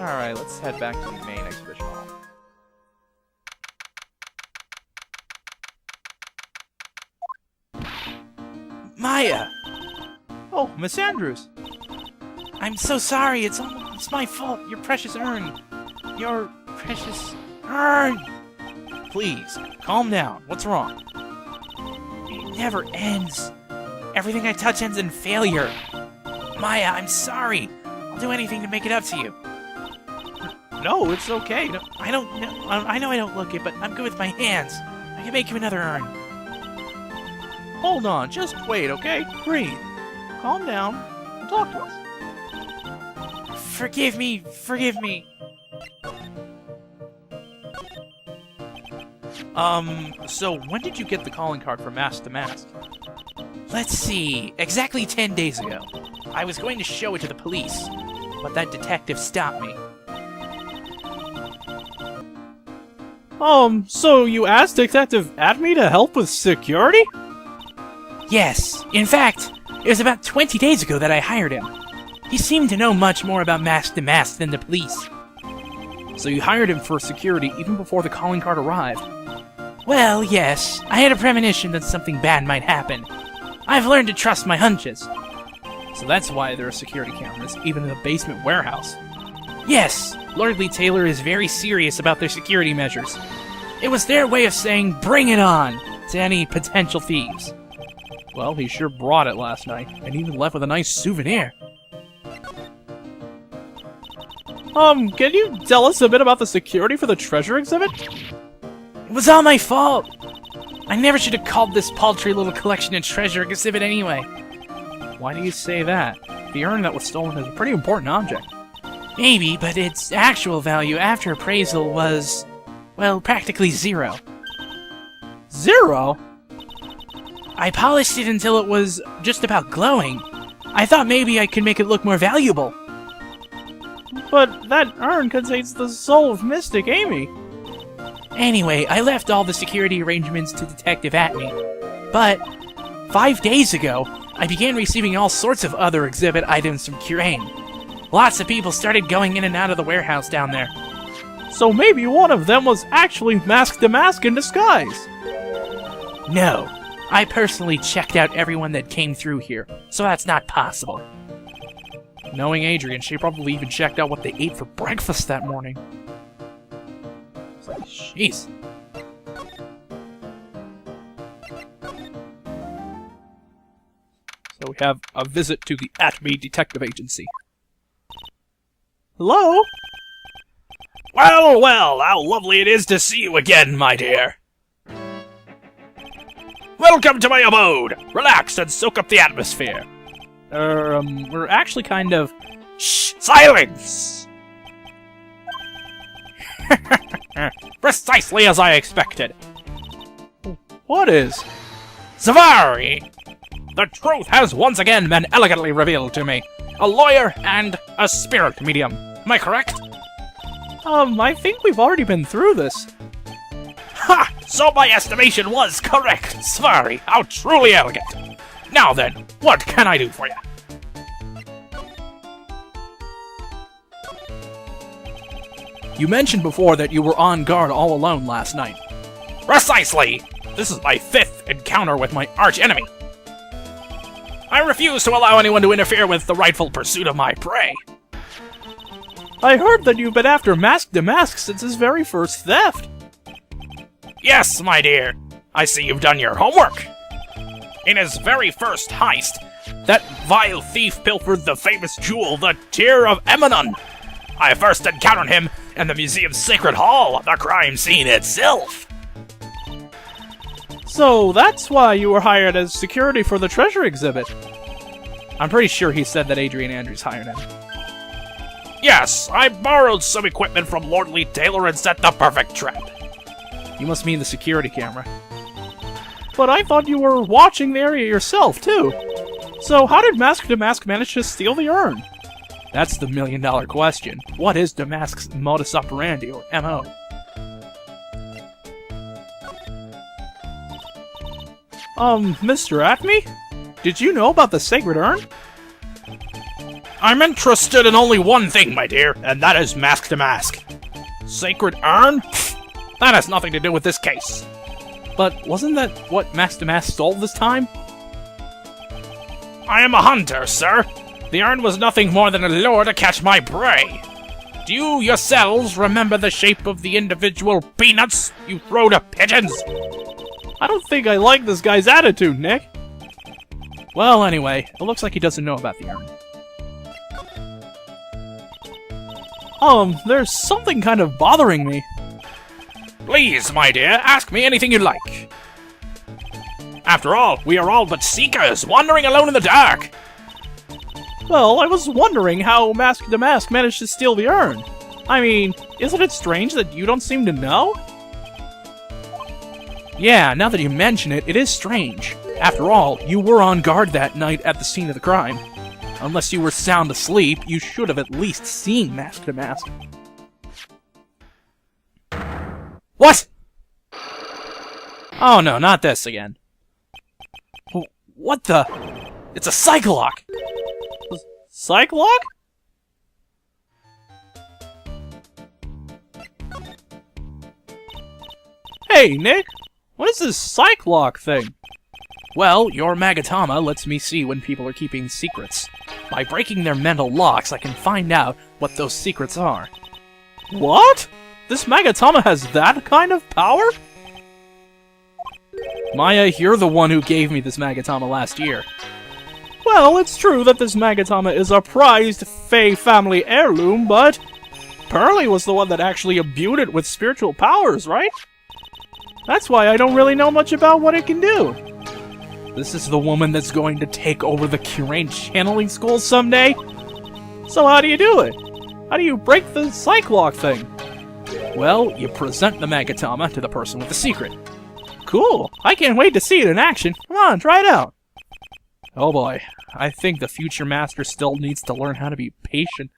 Alright, let's head back to the main exhibition hall. Maya! Oh, Miss Andrews! I'm so sorry, it's my fault. Your precious urn. Your precious urn! Please, calm down. What's wrong? It never ends. Everything I touch ends in failure. Maya, I'm sorry. I'll do anything to make it up to you. No, it's okay. No, I know I don't look it, but I'm good with my hands. I can make you another urn. hold on, just wait, okay? Breathe. Calm down and talk to us. Forgive me. So when did you get the calling card for Mask to Mask? Let's see. Exactly 10 days ago. I was going to show it to the police, but that detective stopped me. So you asked Detective Atme to help with security? Yes. In fact, it was about 20 days ago that I hired him. He seemed to know much more about Mask to Mask than the police. So you hired him for security even before the calling card arrived? Well, yes. I had a premonition that something bad might happen. I've learned to trust my hunches. So that's why there are security cameras, even in a basement warehouse. Yes, Lord Lee Taylor is very serious about their security measures. It was their way of saying, bring it on, to any potential thieves. Well, he sure brought it last night, and even left with a nice souvenir. Can you tell us a bit about the security for the treasure exhibit? It was all my fault. I never should have called this paltry little collection a treasure exhibit anyway. Why do you say that? The urn that was stolen is a pretty important object. Maybe, but its actual value after appraisal was, well, practically zero. Zero? I polished it until it was just about glowing. I thought maybe I could make it look more valuable. But that urn contains the soul of Mystic Amy. Anyway, I left all the security arrangements to Detective Atme. But 5 days ago, I began receiving all sorts of other exhibit items from Curaine. Lots of people started going in and out of the warehouse down there. So maybe one of them was actually Mask to Mask in disguise. No, I personally checked out everyone that came through here, so that's not possible. Knowing Adrian, she probably even checked out what they ate for breakfast that morning. It's like, jeez. So we have a visit to the Atme Detective Agency. Hello? Well, well, how lovely it is to see you again, my dear. Welcome to my abode. Relax and soak up the atmosphere. We're actually kind of... Shh! Silence! Precisely as I expected. What is? Zavari! The truth has once again been elegantly revealed to me. A lawyer and a spirit medium. Am I correct? I think we've already been through this. Ha! So my estimation was correct. Zavari, how truly elegant. Now then, what can I do for you? You mentioned before that you were on guard all alone last night. Precisely! This is my 5th encounter with my arch-enemy. I refuse to allow anyone to interfere with the rightful pursuit of my prey. I heard that you've been after Mask to Mask since his very first theft. Yes, my dear. I see you've done your homework. In his very first heist, that vile thief pilfered the famous jewel, the Tear of Emanon. I first encountered him in the museum's Sacred Hall, the crime scene itself. So that's why you were hired as security for the treasure exhibit. I'm pretty sure he said that Adrian Andrews hired him. Yes, I borrowed some equipment from Lord Lee Taylor and set the perfect trap. You must mean the security camera. But I thought you were watching the area yourself, too. So how did Mask to Mask manage to steal the urn? That's the million-dollar question. What is Damask's modus operandi, or MO? Mr. Atme? Did you know about the sacred urn? I'm interested in only one thing, my dear, and that is mask to mask. Sacred urn? Pfft, that has nothing to do with this case. But wasn't that what Mask to Mask stole this time? I am a hunter, sir. The urn was nothing more than a lure to catch my prey. Do you yourselves remember the shape of the individual peanuts you throw to pigeons? I don't think I like this guy's attitude, Nick. Well, anyway, it looks like he doesn't know about the urn. There's something kind of bothering me. Please, my dear, ask me anything you like. After all, we are all but seekers, wandering alone in the dark. Well, I was wondering how Mask to Mask managed to steal the urn. I mean, isn't it strange that you don't seem to know? Yeah, now that you mention it, it is strange. After all, you were on guard that night at the scene of the crime. Unless you were sound asleep, you should have at least seen Mask to Mask. What? Oh no, not this again. What the? It's a Cyclock! Cyclock? Hey, Nick! What is this Cyclock thing? Well, your Magatama lets me see when people are keeping secrets. By breaking their mental locks, I can find out what those secrets are. What? This Magatama has that kind of power? Maya, you're the one who gave me this Magatama last year. Well, it's true that this Magatama is a prized Fey family heirloom, but Pearly was the one that actually imbued it with spiritual powers, right? That's why I don't really know much about what it can do. This is the woman that's going to take over the Curain channeling school someday? So how do you do it? How do you break the Cyclock thing? Well, you present the Magatama to the person with the secret. Cool. I can't wait to see it in action. Come on, try it out. Oh boy, I think the future master still needs to learn how to be patient.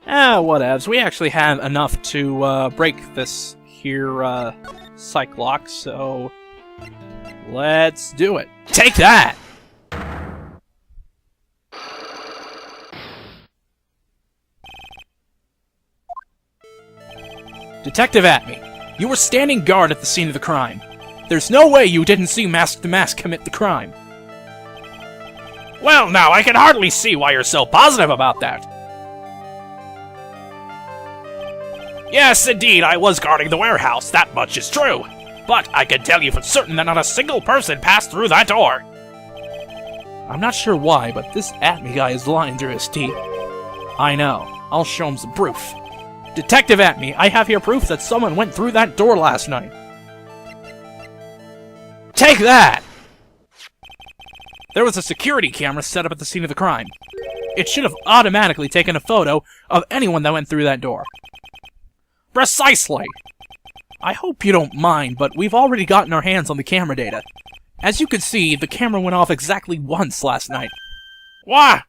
Whatevs. We actually have enough to break this here Cyclock, so let's do it. Take that! Detective Atme, you were standing guard at the scene of the crime. There's no way you didn't see Mask to Mask commit the crime. Well, now, I can hardly see why you're so positive about that. Yes, indeed, I was guarding the warehouse, that much is true. But I can tell you for certain that not a single person passed through that door. I'm not sure why, but this Atme guy is lying through his teeth. I know. I'll show him some proof. Detective Atme, I have here proof that someone went through that door last night. Take that! There was a security camera set up at the scene of the crime. It should have automatically taken a photo of anyone that went through that door. Precisely! I hope you don't mind, but we've already gotten our hands on the camera data. As you can see, the camera went off exactly once last night. What?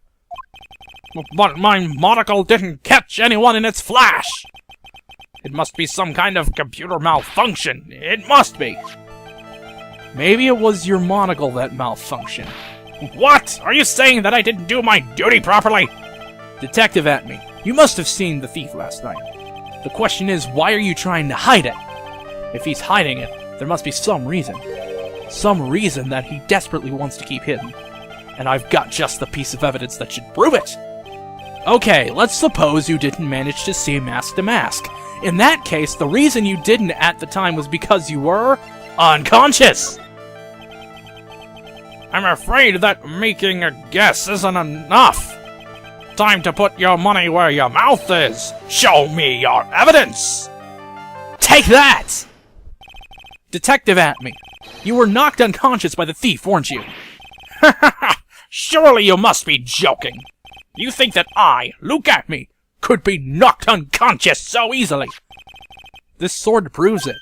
But my monocle didn't catch anyone in its flash! It must be some kind of computer malfunction. It must be. Maybe it was your monocle that malfunctioned. What? Are you saying that I didn't do my duty properly? Detective Atme, you must have seen the thief last night. The question is, why are you trying to hide it? If he's hiding it, there must be some reason. Some reason that he desperately wants to keep hidden. And I've got just the piece of evidence that should prove it. Okay, let's suppose you didn't manage to see Mask to Mask. In that case, the reason you didn't at the time was because you were unconscious. I'm afraid that making a guess isn't enough. Time to put your money where your mouth is. Show me your evidence. Take that! Detective Atme, you were knocked unconscious by the thief, weren't you? Surely you must be joking. You think that I, Luke Atme, could be knocked unconscious so easily? This sword proves it.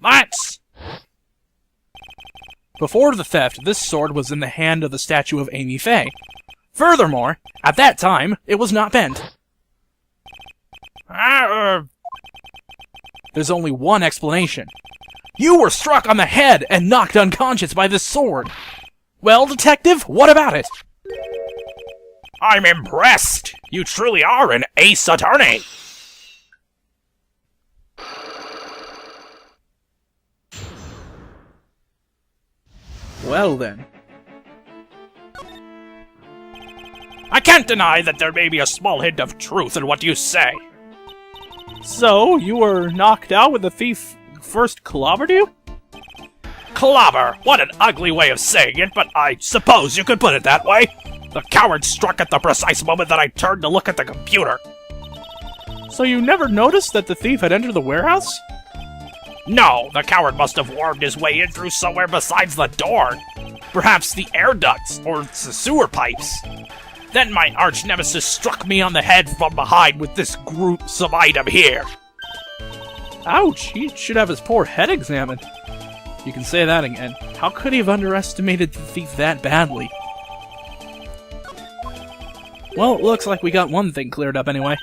That's... Before the theft, this sword was in the hand of the statue of Amy Faye. Furthermore, at that time, it was not bent. There's only one explanation. You were struck on the head and knocked unconscious by this sword. Well, detective, what about it? I'm impressed! You truly are an ace attorney! Well then. I can't deny that there may be a small hint of truth in what you say. So, you were knocked out when the thief first clobbered you? Clobber! What an ugly way of saying it, but I suppose you could put it that way. The coward struck at the precise moment that I turned to look at the computer. So you never noticed that the thief had entered the warehouse? No, the coward must have wormed his way in through somewhere besides the door. Perhaps the air ducts or the sewer pipes. Then my arch-nemesis struck me on the head from behind with this gruesome item here. Ouch, he should have his poor head examined. You can say that again. How could he have underestimated the thief that badly? Well, it looks like we got one thing cleared up anyway.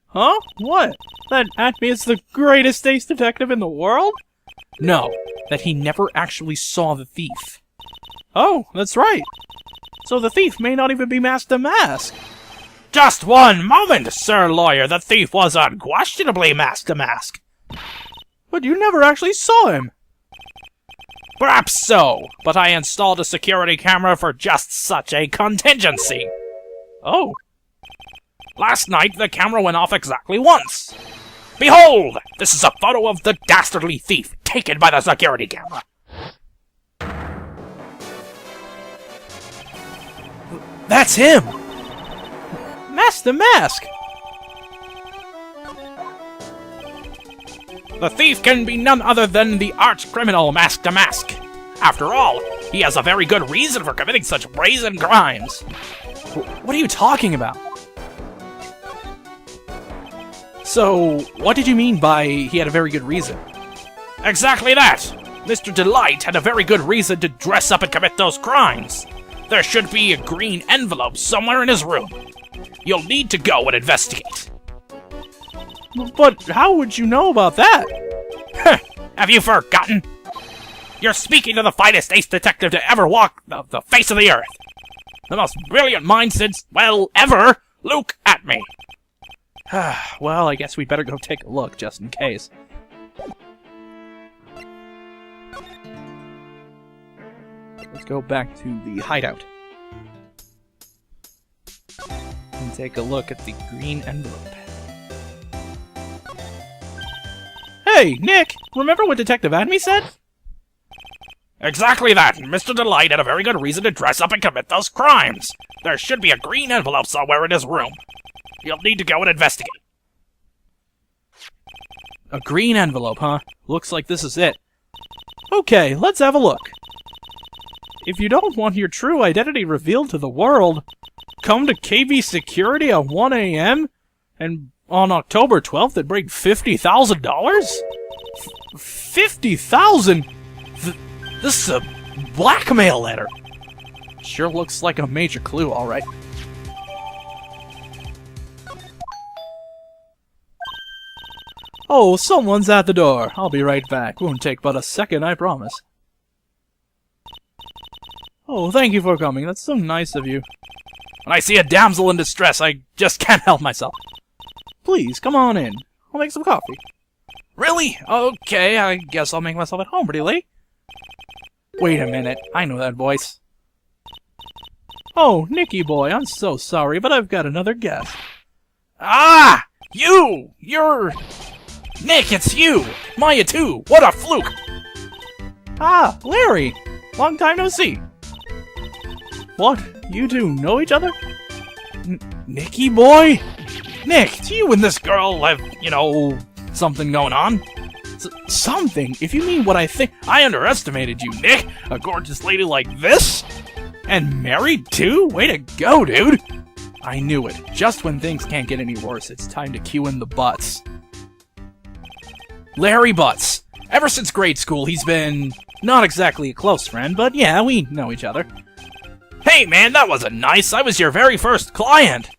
Huh? What? That Acme is the greatest ace detective in the world? No, that he never actually saw the thief. Oh, that's right. So the thief may not even be masked to mask. Just one moment, Sir Lawyer. The thief was unquestionably masked to mask. But you never actually saw him. Perhaps so, but I installed a security camera for just such a contingency. Oh. Last night, the camera went off exactly once. Behold! This is a photo of the dastardly thief, taken by the security camera. That's him! Mask to mask! The thief can be none other than the arch-criminal Mask to Mask. After all, he has a very good reason for committing such brazen crimes. What are you talking about? So, what did you mean by he had a very good reason? Exactly that! Mr. Delight had a very good reason to dress up and commit those crimes. There should be a green envelope somewhere in his room. You'll need to go and investigate. But how would you know about that? Have you forgotten? You're speaking to the finest ace detective to ever walk the face of the earth. The most brilliant mind since, well, ever. Look at me. Well, I guess we better go take a look, just in case. Let's go back to the hideout. And take a look at the green envelope. Hey, Nick! Remember what Detective Acme said? Exactly that. Mr. Delight had a very good reason to dress up and commit those crimes. There should be a green envelope somewhere in his room. You'll need to go and investigate. A green envelope, huh? Looks like this is it. Okay, let's have a look. If you don't want your true identity revealed to the world, come to KV Security at 1 a.m. and on October 12th and bring $50,000? $50,000? This is a blackmail letter. Sure looks like a major clue, alright. Oh, someone's at the door. I'll be right back. Won't take but a second, I promise. Oh, thank you for coming. That's so nice of you. When I see a damsel in distress, I just can't help myself. Please, come on in. I'll make some coffee. Really? Okay, I guess I'll make myself at home pretty late. Wait a minute, I know that voice. Oh, Nicky boy, I'm so sorry, but I've got another guest. Ah! You! You're... Nick, it's you! Maya too! What a fluke! Ah, Larry! Long time no see. What? You two know each other? Nicky boy? Nick, do you and this girl have, you know, something going on? Something? If you mean what I think, I underestimated you, Nick. A gorgeous lady like this? And married too? Way to go, dude! I knew it. Just when things can't get any worse, it's time to cue in the Butts. Larry Butts. Ever since grade school, he's been not exactly a close friend, but yeah, we know each other. Hey man, that wasn't nice. I was your very first client.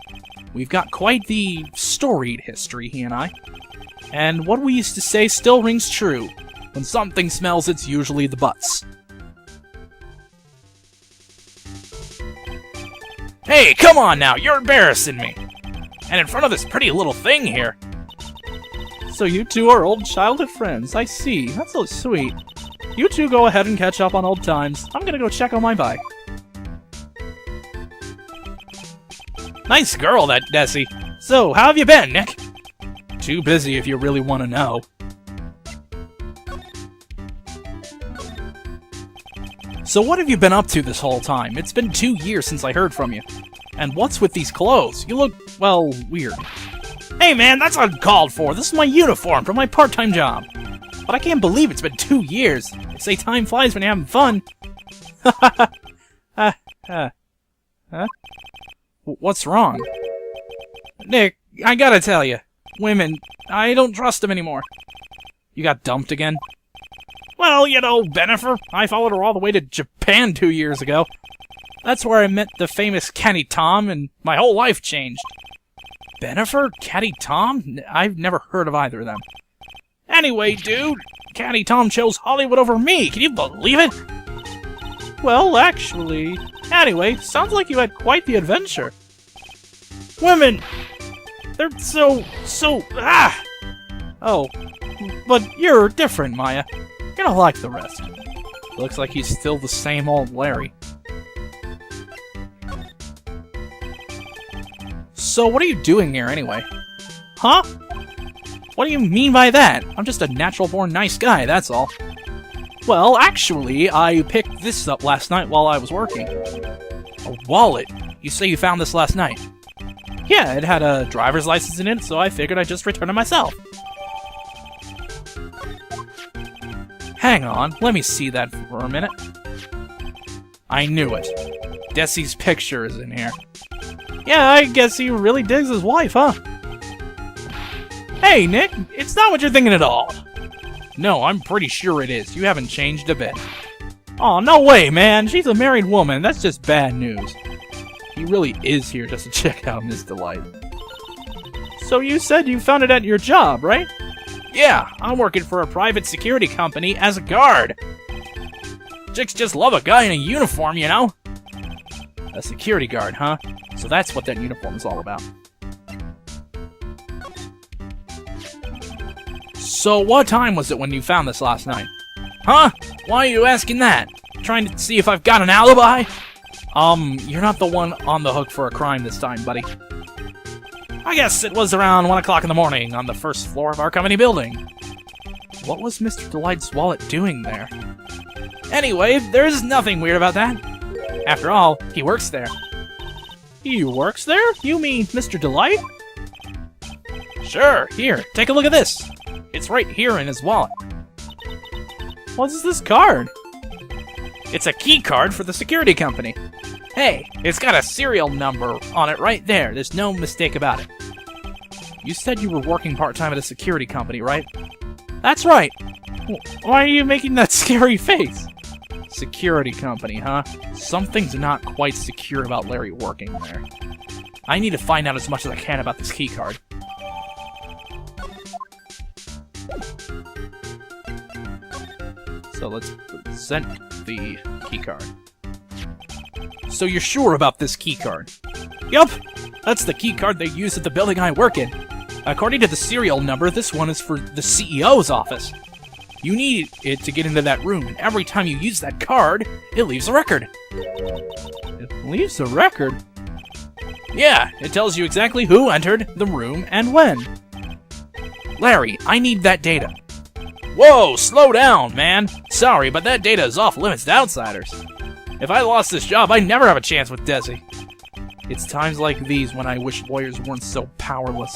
We've got quite the storied history, he and I. And what we used to say still rings true. When something smells, it's usually the Butts. Hey, come on now, you're embarrassing me. And in front of this pretty little thing here. So you two are old childhood friends. I see. That's so sweet. You two go ahead and catch up on old times. I'm gonna go check on my bike. Nice girl, that Dessie. So, how have you been, Nick? Too busy if you really want to know. So what have you been up to this whole time? It's been 2 years since I heard from you. And what's with these clothes? You look, well, weird. Hey man, that's uncalled for. This is my uniform for my part-time job. But I can't believe it's been 2 years. They say time flies when you're having fun. What's wrong? Nick, I gotta tell you. Women, I don't trust them anymore. You got dumped again? Well, you know, Bennifer, I followed her all the way to Japan 2 years ago. That's where I met the famous Catty Tom, and my whole life changed. Bennifer? Catty Tom? I've never heard of either of them. Anyway, dude, Catty Tom chose Hollywood over me. Can you believe it? Well, actually... Anyway, sounds like you had quite the adventure. Women! They're so... Oh, but you're different, Maya. You're not like the rest. Looks like he's still the same old Larry. So what are you doing here, anyway? Huh? What do you mean by that? I'm just a natural-born nice guy, that's all. Well, actually, I picked this up last night while I was working. A wallet? You say you found this last night? Yeah, it had a driver's license in it, so I figured I'd just return it myself. Hang on, let me see that for a minute. I knew it. Dessie's picture is in here. Yeah, I guess he really digs his wife, huh? Hey, Nick, it's not what you're thinking at all. No, I'm pretty sure it is. You haven't changed a bit. Aw, no way, man. She's a married woman. That's just bad news. He really is here just to check out Miss Delight. So you said you found it at your job, right? Yeah, I'm working for a private security company as a guard. Chicks just love a guy in a uniform, you know? A security guard, huh? So that's what that uniform is all about. So what time was it when you found this last night? Huh? Why are you asking that? Trying to see if I've got an alibi? You're not the one on the hook for a crime this time, buddy. I guess it was around 1 o'clock in the morning on the first floor of our company building. What was Mr. Delight's wallet doing there? Anyway, there's nothing weird about that. After all, he works there. He works there? You mean Mr. Delight? Sure, here, take a look at this. It's right here in his wallet. What's this card? It's a key card for the security company. Hey, it's got a serial number on it right there. There's no mistake about it. You said you were working part-time at a security company, right? That's right. Why are you making that scary face? Security company, huh? Something's not quite secure about Larry working there. I need to find out as much as I can about this key card. So let's present the key card. So you're sure about this key card? Yup, that's the key card they use at the building I work in. According to the serial number, this one is for the CEO's office. You need it to get into that room, and every time you use that card, it leaves a record. It leaves a record? Yeah, it tells you exactly who entered the room and when. Larry, I need that data. Whoa, slow down, man. Sorry, but that data is off limits to outsiders. If I lost this job, I'd never have a chance with Dessie. It's times like these when I wish lawyers weren't so powerless.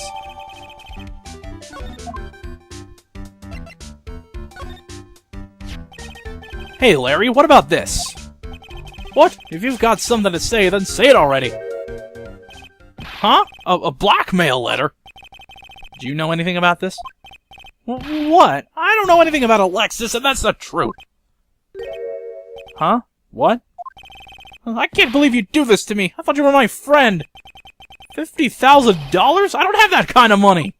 Hey, Larry, what about this? What? If you've got something to say, then say it already. Huh? A blackmail letter? Do you know anything about this? What? I don't know anything about Alexis, and that's the truth. Huh? What? I can't believe you'd do this to me. I thought you were my friend. $50,000? I don't have that kind of money.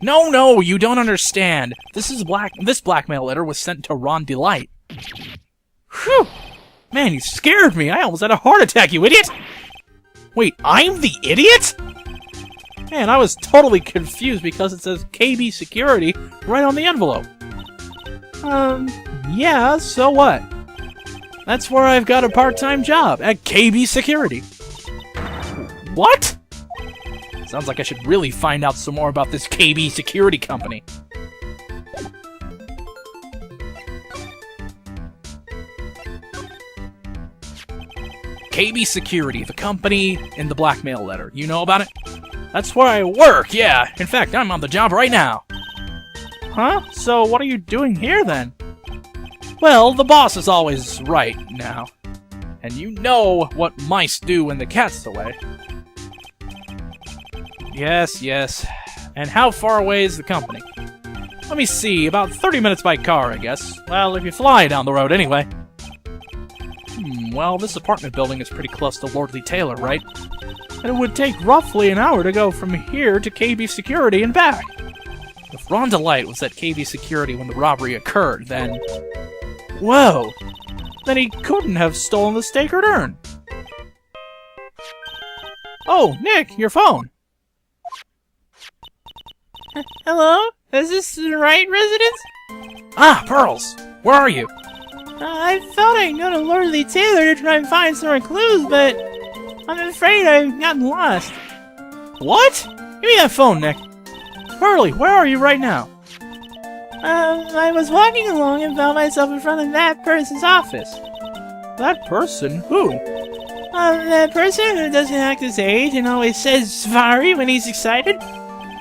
No, you don't understand. This blackmail letter was sent to Ron Delight. Whew! Man, you scared me. I almost had a heart attack, you idiot! Wait, I'm the idiot? Man, I was totally confused because it says KB Security right on the envelope. Yeah, so what? That's where I've got a part-time job, at KB Security. What? Sounds like I should really find out some more about this KB Security company. KB Security, the company in the blackmail letter. You know about it? That's where I work, yeah. In fact, I'm on the job right now. Huh? So what are you doing here then? Well, the boss is always right now. And you know what mice do when the cat's away. Yes, yes. And how far away is the company? Let me see, about 30 minutes by car, I guess. Well, if you fly down the road anyway. Well, this apartment building is pretty close to Lordly Taylor, right? And it would take roughly an hour to go from here to KB Security and back. If Rhonda Light was at KB Security when the robbery occurred, then... Whoa! Then he couldn't have stolen the Sacred Urn. Oh, Nick, your phone. Hello? Is this the Wright residence? Ah, Pearls! Where are you? I thought I'd go to Lordly Taylor to try and find some more clues, but I'm afraid I've gotten lost. What? Give me that phone, Nick. Pearly, where are you right now? I was walking along and found myself in front of that person's office. That person? Who? That person who doesn't act his age and always says sorry when he's excited.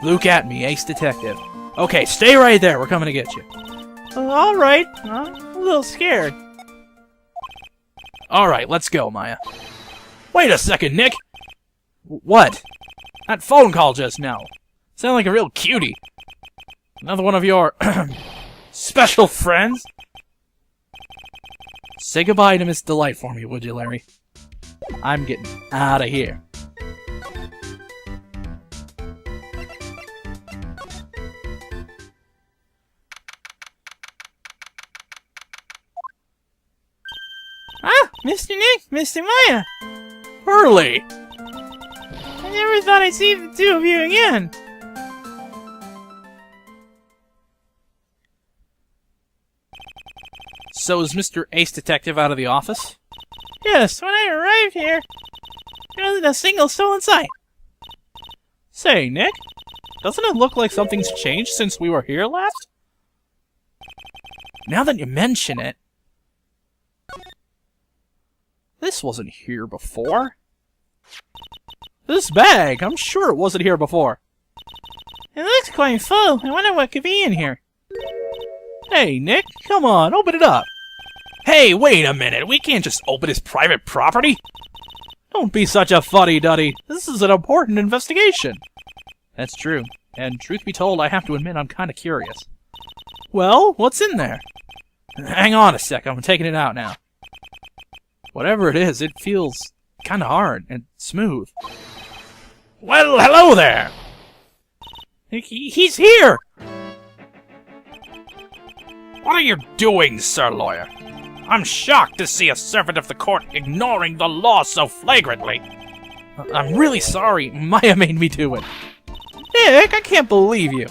Look at me, Ace Detective. Okay, stay right there. We're coming to get you. Alright. I'm a little scared. Alright, let's go, Maya. Wait a second, Nick! What? That phone call just now. Sound like a real cutie. Another one of your special friends? Say goodbye to Miss Delight for me, would you, Larry? I'm getting out of here. Ah, Mr. Nick, Mr. Maya. Pearly! I never thought I'd see the two of you again. So is Mr. Ace Detective out of the office? Yes, when I arrived here, there wasn't a single soul in sight. Say, Nick, doesn't it look like something's changed since we were here last? Now that you mention it... This wasn't here before. This bag, I'm sure it wasn't here before. It looks quite full. I wonder what could be in here. Hey, Nick, come on, open it up. Hey, wait a minute, we can't just open his private property. Don't be such a fuddy-duddy. This is an important investigation. That's true, and truth be told, I have to admit I'm kind of curious. Well, what's in there? Hang on a sec, I'm taking it out now. Whatever it is, it feels kind of hard and smooth. Well, hello there! He's here! What are you doing, Sir Lawyer? I'm shocked to see a servant of the court ignoring the law so flagrantly. I'm really sorry. Maya made me do it. Nick, I can't believe you.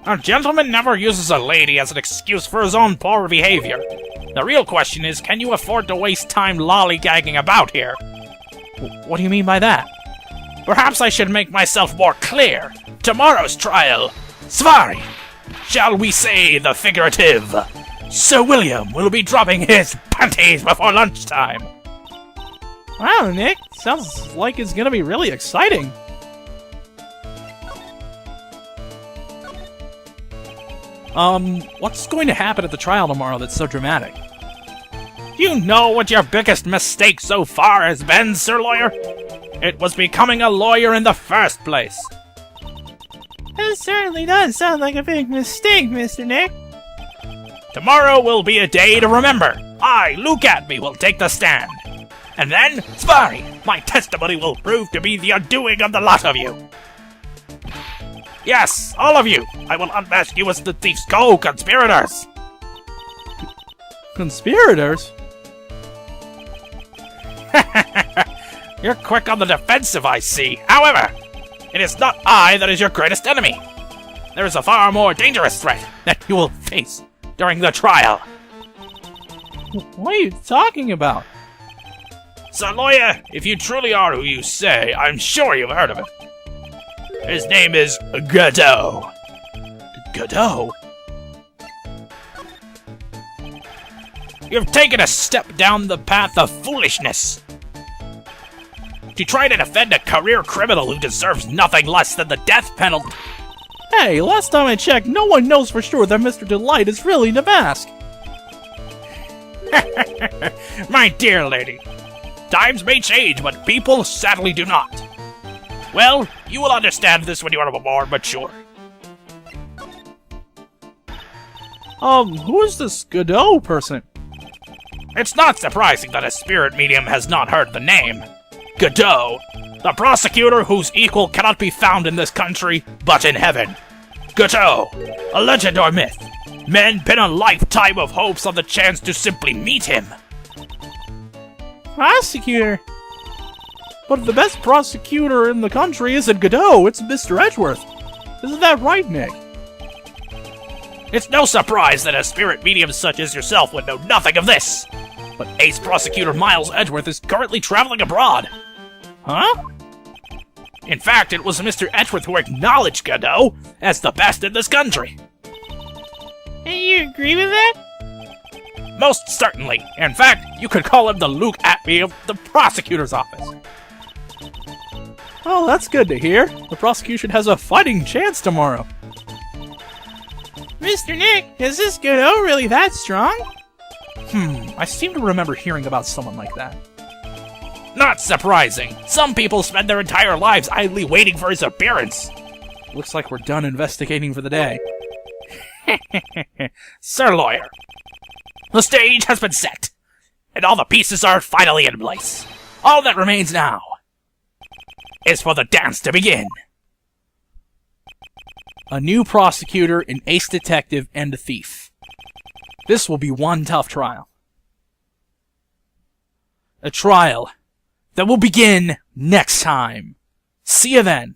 A gentleman never uses a lady as an excuse for his own poor behavior. The real question is, can you afford to waste time lollygagging about here? What do you mean by that? Perhaps I should make myself more clear. Tomorrow's trial, Svari, shall we say the figurative, Sir William will be dropping his panties before lunchtime. Wow, Nick, sounds like it's gonna be really exciting. What's going to happen at the trial tomorrow that's so dramatic? Do you know what your biggest mistake so far has been, Sir Lawyer? It was becoming a lawyer in the first place. That certainly does sound like a big mistake, Mr. Nick. Tomorrow will be a day to remember. I, Luke Atby, will take the stand. And then, Svari, my testimony will prove to be the undoing of the lot of you. Yes, all of you. I will unmask you as the thief's co-conspirators. Conspirators? You're quick on the defensive, I see. However, it is not I that is your greatest enemy. There is a far more dangerous threat that you will face during the trial. What are you talking about? So, lawyer, if you truly are who you say, I'm sure you've heard of him. His name is Godot. Godot? You've taken a step down the path of foolishness. To try to defend a career criminal who deserves nothing less than the death penalty. Hey, last time I checked, no one knows for sure that Mr. Delight is really Navask. My dear lady, times may change, but people sadly do not. Well, you will understand this when you are more mature. Who is this Godot person? It's not surprising that a spirit medium has not heard the name. Godot, the prosecutor whose equal cannot be found in this country, but in heaven. Godot, a legend or myth. Men pin a lifetime of hopes on the chance to simply meet him. Prosecutor? But the best prosecutor in the country isn't Godot, it's Mr. Edgeworth. Isn't that right, Nick? It's no surprise that a spirit medium such as yourself would know nothing of this. But ace prosecutor Miles Edgeworth is currently traveling abroad. Huh? In fact, it was Mr. Edgeworth who acknowledged Godot as the best in this country. You agree with that? Most certainly. In fact, you could call him the Luke Atby of the prosecutor's office. Oh, that's good to hear. The prosecution has a fighting chance tomorrow. Mr. Nick, is this Godot really that strong? I seem to remember hearing about someone like that. Not surprising. Some people spend their entire lives idly waiting for his appearance. Looks like we're done investigating for the day. Sir Lawyer, the stage has been set, and all the pieces are finally in place. All that remains now is for the dance to begin. A new prosecutor, an ace detective, and a thief. This will be one tough trial. A trial that will begin next time. See you then.